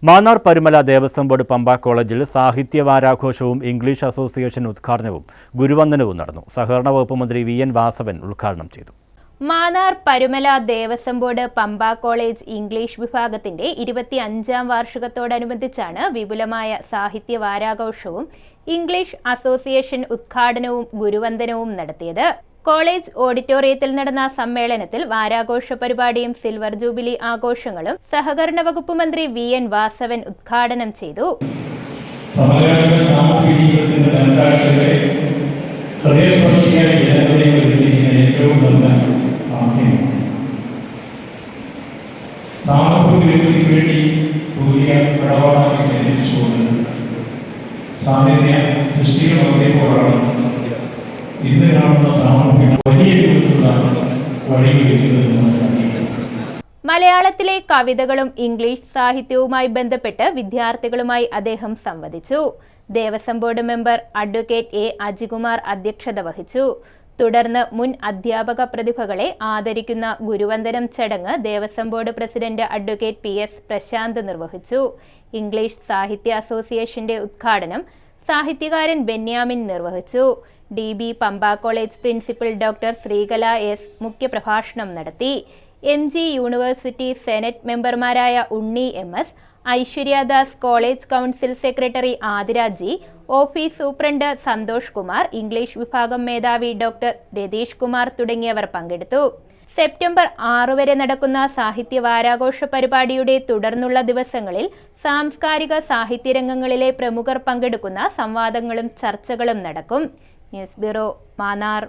Mannar Parumala Devaswom board Pamba കോളേജിൽ സാഹിത്യ വാരാഘോഷവും English association ഉദ്ഘാടനവും ഗുരുവന്ദനവും നടന്നു. സഹകരണ വകുപ്പ് മന്ത്രി വി.എൻ. വാസവൻ ഉദ്ഘാടനം ചെയ്തു. Mannar Parumala Devaswom board Pampa college English വിഭാഗത്തിന്റെ 25ാം വാർഷികത്തോടനുബന്ധിച്ചാണ് വിപുലമായ സാഹിത്യ വാരാഘോഷവും ഇംഗ്ലീഷ് അസോസിയേഷൻ ഉദ്ഘാടനവും ഗുരുവന്ദനവും നടത്തിയത്. കോളേജ് ഓഡിറ്റോറിയത്തിൽ നടന്ന സമ്മേളനത്തിൽ വാരാഘോഷ പരിപാടിയും സിൽവർ ജൂബിലി ആഘോഷങ്ങളും സഹകരണ വകുപ്പ് മന്ത്രി വി.എൻ. വാസവൻ ഉദ്ഘാടനം ചെയ്തു. ഇന്ന് കാണുന്ന സാമൂഹിക വലിയ രൂപത്തിലുള്ള മലയാളത്തിലെ കവിതകളും ഇംഗ്ലീഷ് സാഹിത്യവുമായി ബന്ധപ്പെട്ട് വിദ്യാർത്ഥികളുമായി അദ്ദേഹം സംവദിച്ചു. Devaswom board member advocate A. Ajikumar അധ്യക്ഷത വഹിച്ചു. തുടർന്ന് മുൻ അധ്യാപക പ്രതിഭകളെ ആദരിക്കുന്ന ഗുരുവന്ദനം ചടങ്ങ് Devaswom board president advocate PS. Prashanth നിർവഹിച്ചു. ഇംഗ്ലീഷ് സാഹിത്യ അസോസിയേഷന്റെ ഉദ്ഘാടനം സാഹിത്യകാരൻ ബെന്യാമിൻ നിർവഹിച്ചു. DB Pampa college principal doctor Sreekala S. മുഖ്യപ്രഭാഷണം നടത്തി. MG യൂണിവേഴ്സിറ്റി സെനറ്റ് മെമ്പർമാരായ Unni MS, Aishwaryadas, college council secretary Athira G, office superintendent Santhosh Kumar, English വിഭാഗം മേധാവി ഡോക്ടർ രതീഷ് കുമാർ തുടങ്ങിയവർ പങ്കെടുത്തു. സെപ്റ്റംബർ 6 വരെ നടക്കുന്ന സാഹിത്യ വാരാഘോഷ പരിപാടിയുടെ തുടർന്നുള്ള ദിവസങ്ങളിൽ സാംസ്കാരിക സാഹിത്യരംഗങ്ങളിലെ പ്രമുഖർ പങ്കെടുക്കുന്ന സംവാദങ്ങളും ചർച്ചകളും നടക്കും. News bureau, Mannar.